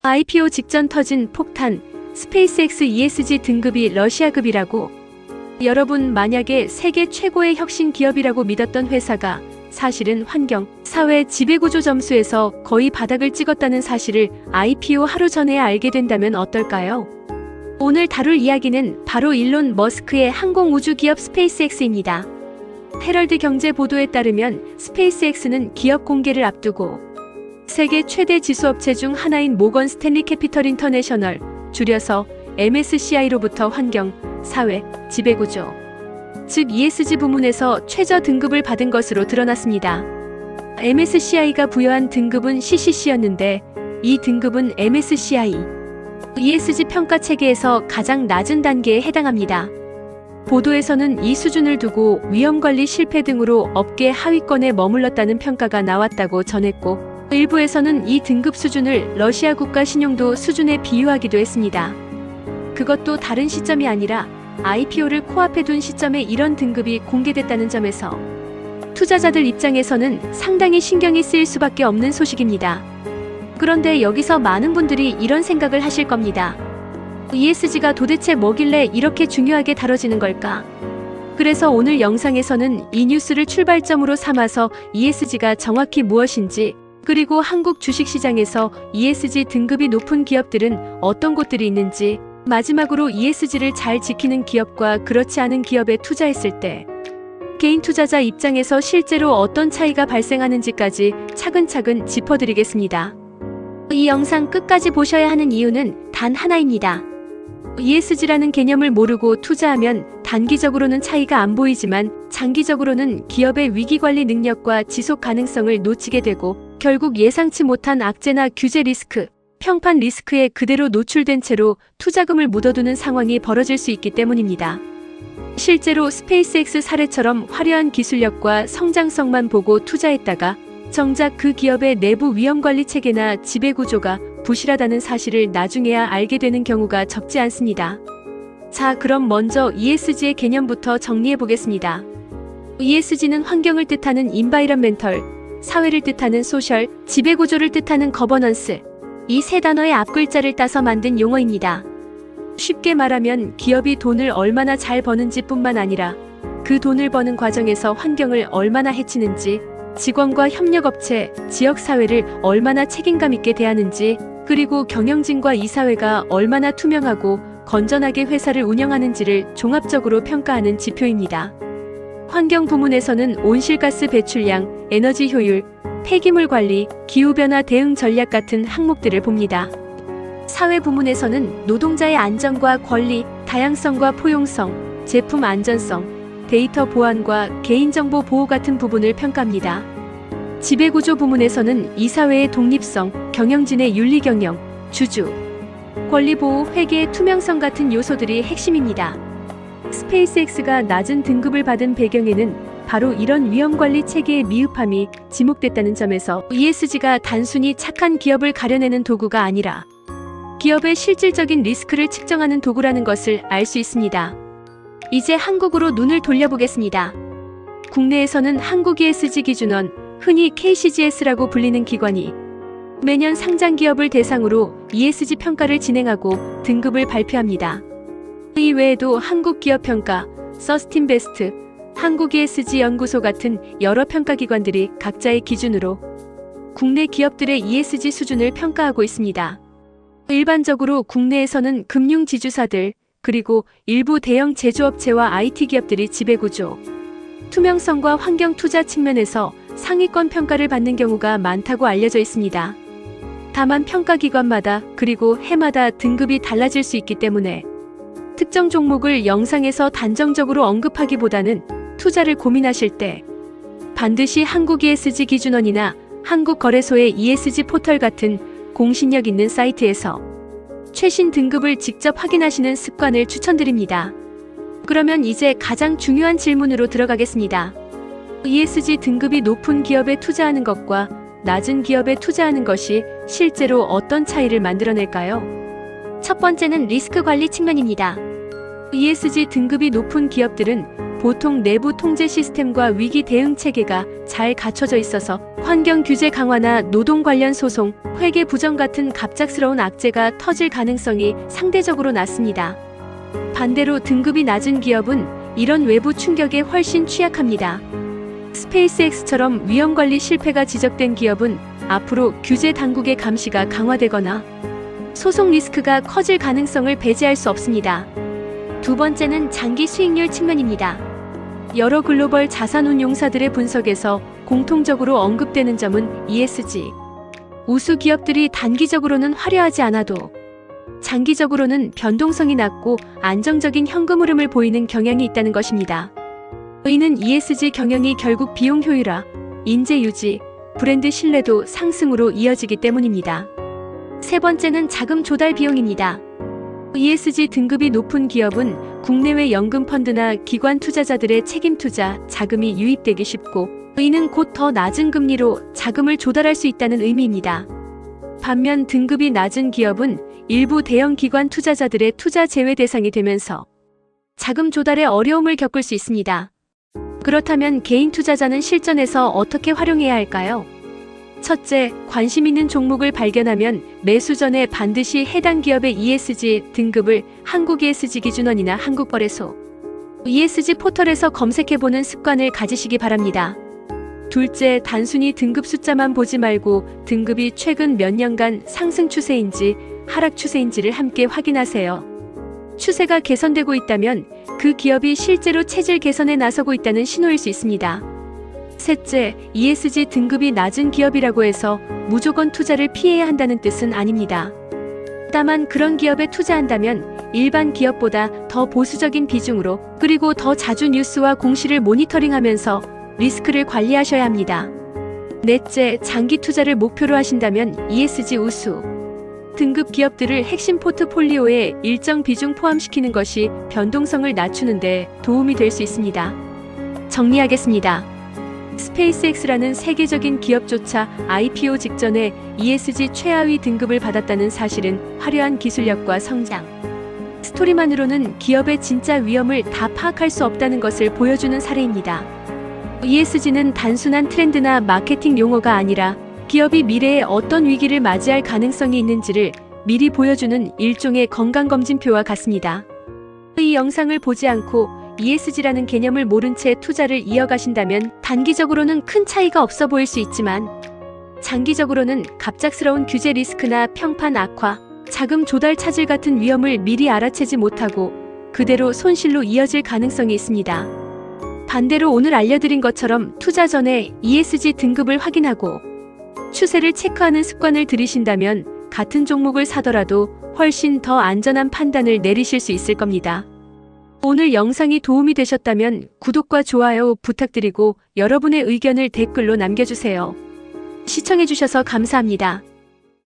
IPO 직전 터진 폭탄, 스페이스X ESG 등급이 러시아급이라고? 여러분, 만약에 세계 최고의 혁신 기업이라고 믿었던 회사가 사실은 환경, 사회, 지배구조 점수에서 거의 바닥을 찍었다는 사실을 IPO 하루 전에 알게 된다면 어떨까요? 오늘 다룰 이야기는 바로 일론 머스크의 항공우주 기업 스페이스X입니다. 헤럴드 경제 보도에 따르면 스페이스X는 기업 공개를 앞두고 세계 최대 지수업체 중 하나인 모건 스탠리 캐피털 인터내셔널, 줄여서 MSCI로부터 환경, 사회, 지배구조, 즉 ESG 부문에서 최저 등급을 받은 것으로 드러났습니다. MSCI가 부여한 등급은 CCC였는데 이 등급은 MSCI ESG 평가 체계에서 가장 낮은 단계에 해당합니다. 보도에서는 이 수준을 두고 위험관리 실패 등으로 업계 하위권에 머물렀다는 평가가 나왔다고 전했고, 일부에서는 이 등급 수준을 러시아 국가 신용도 수준에 비유하기도 했습니다. 그것도 다른 시점이 아니라 IPO를 코앞에 둔 시점에 이런 등급이 공개됐다는 점에서 투자자들 입장에서는 상당히 신경이 쓰일 수밖에 없는 소식입니다. 그런데 여기서 많은 분들이 이런 생각을 하실 겁니다. ESG가 도대체 뭐길래 이렇게 중요하게 다뤄지는 걸까? 그래서 오늘 영상에서는 이 뉴스를 출발점으로 삼아서 ESG가 정확히 무엇인지, 그리고 한국 주식시장에서 ESG 등급이 높은 기업들은 어떤 곳들이 있는지, 마지막으로 ESG를 잘 지키는 기업과 그렇지 않은 기업에 투자했을 때 개인 투자자 입장에서 실제로 어떤 차이가 발생하는지까지 차근차근 짚어드리겠습니다. 이 영상 끝까지 보셔야 하는 이유는 단 하나입니다. ESG라는 개념을 모르고 투자하면 단기적으로는 차이가 안 보이지만 장기적으로는 기업의 위기관리 능력과 지속 가능성을 놓치게 되고 결국 예상치 못한 악재나 규제 리스크, 평판 리스크에 그대로 노출된 채로 투자금을 묻어두는 상황이 벌어질 수 있기 때문입니다. 실제로 스페이스X 사례처럼 화려한 기술력과 성장성만 보고 투자했다가 정작 그 기업의 내부 위험관리 체계나 지배구조가 부실하다는 사실을 나중에야 알게 되는 경우가 적지 않습니다. 자, 그럼 먼저 ESG의 개념부터 정리해 보겠습니다. ESG는 환경을 뜻하는 environmental, 사회를 뜻하는 social, 지배구조를 뜻하는 governance, 이 세 단어의 앞글자를 따서 만든 용어입니다. 쉽게 말하면 기업이 돈을 얼마나 잘 버는지 뿐만 아니라 그 돈을 버는 과정에서 환경을 얼마나 해치는지, 직원과 협력업체, 지역사회를 얼마나 책임감 있게 대하는지, 그리고 경영진과 이사회가 얼마나 투명하고 건전하게 회사를 운영하는지를 종합적으로 평가하는 지표입니다. 환경 부문에서는 온실가스 배출량, 에너지 효율, 폐기물 관리, 기후변화 대응 전략 같은 항목들을 봅니다. 사회 부문에서는 노동자의 안전과 권리, 다양성과 포용성, 제품 안전성, 데이터 보안과 개인정보 보호 같은 부분을 평가합니다. 지배구조 부문에서는 이사회의 독립성, 경영진의 윤리경영, 주주, 권리보호, 회계의 투명성 같은 요소들이 핵심입니다. 스페이스X가 낮은 등급을 받은 배경에는 바로 이런 위험관리 체계의 미흡함이 지목됐다는 점에서 ESG가 단순히 착한 기업을 가려내는 도구가 아니라 기업의 실질적인 리스크를 측정하는 도구라는 것을 알 수 있습니다. 이제 한국으로 눈을 돌려보겠습니다. 국내에서는 한국 ESG 기준원, 흔히 KCGS라고 불리는 기관이 매년 상장 기업을 대상으로 ESG 평가를 진행하고 등급을 발표합니다. 이 외에도 한국기업평가, 서스틴베스트, 한국 ESG 연구소 같은 여러 평가기관들이 각자의 기준으로 국내 기업들의 ESG 수준을 평가하고 있습니다. 일반적으로 국내에서는 금융지주사들, 그리고 일부 대형 제조업체와 IT 기업들이 지배구조, 투명성과 환경 투자 측면에서 상위권 평가를 받는 경우가 많다고 알려져 있습니다. 다만 평가기관마다 그리고 해마다 등급이 달라질 수 있기 때문에 특정 종목을 영상에서 단정적으로 언급하기보다는 투자를 고민하실 때 반드시 한국 ESG 기준원이나 한국거래소의 ESG 포털 같은 공신력 있는 사이트에서 최신 등급을 직접 확인하시는 습관을 추천드립니다. 그러면 이제 가장 중요한 질문으로 들어가겠습니다. ESG 등급이 높은 기업에 투자하는 것과 낮은 기업에 투자하는 것이 실제로 어떤 차이를 만들어낼까요? 첫 번째는 리스크 관리 측면입니다. ESG 등급이 높은 기업들은 보통 내부 통제 시스템과 위기 대응 체계가 잘 갖춰져 있어서 환경 규제 강화나 노동 관련 소송, 회계 부정 같은 갑작스러운 악재가 터질 가능성이 상대적으로 낮습니다. 반대로 등급이 낮은 기업은 이런 외부 충격에 훨씬 취약합니다. 스페이스X처럼 위험 관리 실패가 지적된 기업은 앞으로 규제 당국의 감시가 강화되거나 소송 리스크가 커질 가능성을 배제할 수 없습니다. 두 번째는 장기 수익률 측면입니다. 여러 글로벌 자산운용사들의 분석에서 공통적으로 언급되는 점은 ESG. 우수 기업들이 단기적으로는 화려하지 않아도 장기적으로는 변동성이 낮고 안정적인 현금 흐름을 보이는 경향이 있다는 것입니다. 이는 ESG 경영이 결국 비용 효율화, 인재 유지, 브랜드 신뢰도 상승으로 이어지기 때문입니다. 세 번째는 자금 조달 비용입니다. ESG 등급이 높은 기업은 국내외 연금 펀드나 기관 투자자들의 책임 투자 자금이 유입되기 쉽고 이는 곧 더 낮은 금리로 자금을 조달할 수 있다는 의미입니다. 반면 등급이 낮은 기업은 일부 대형 기관 투자자들의 투자 제외 대상이 되면서 자금 조달에 어려움을 겪을 수 있습니다. 그렇다면 개인 투자자는 실전에서 어떻게 활용해야 할까요? 첫째, 관심 있는 종목을 발견하면 매수 전에 반드시 해당 기업의 ESG 등급을 한국 ESG 기준원이나 한국거래소 ESG 포털에서 검색해보는 습관을 가지시기 바랍니다. 둘째, 단순히 등급 숫자만 보지 말고 등급이 최근 몇 년간 상승 추세인지 하락 추세인지를 함께 확인하세요. 추세가 개선되고 있다면 그 기업이 실제로 체질 개선에 나서고 있다는 신호일 수 있습니다. 셋째, ESG 등급이 낮은 기업이라고 해서 무조건 투자를 피해야 한다는 뜻은 아닙니다. 다만 그런 기업에 투자한다면 일반 기업보다 더 보수적인 비중으로 그리고 더 자주 뉴스와 공시를 모니터링하면서 리스크를 관리하셔야 합니다. 넷째, 장기 투자를 목표로 하신다면 ESG 우수 등급 기업들을 핵심 포트폴리오에 일정 비중 포함시키는 것이 변동성을 낮추는 데 도움이 될 수 있습니다. 정리하겠습니다. 스페이스X라는 세계적인 기업조차 IPO 직전에 ESG 최하위 등급을 받았다는 사실은 화려한 기술력과 성장 스토리만으로는 기업의 진짜 위험을 다 파악할 수 없다는 것을 보여주는 사례입니다. ESG는 단순한 트렌드나 마케팅 용어가 아니라 기업이 미래에 어떤 위기를 맞이할 가능성이 있는지를 미리 보여주는 일종의 건강검진표와 같습니다. 이 영상을 보지 않고 ESG라는 개념을 모른 채 투자를 이어가신다면 단기적으로는 큰 차이가 없어 보일 수 있지만 장기적으로는 갑작스러운 규제 리스크나 평판 악화, 자금 조달 차질 같은 위험을 미리 알아채지 못하고 그대로 손실로 이어질 가능성이 있습니다. 반대로 오늘 알려드린 것처럼 투자 전에 ESG 등급을 확인하고 추세를 체크하는 습관을 들이신다면 같은 종목을 사더라도 훨씬 더 안전한 판단을 내리실 수 있을 겁니다. 오늘 영상이 도움이 되셨다면 구독과 좋아요 부탁드리고 여러분의 의견을 댓글로 남겨주세요. 시청해주셔서 감사합니다.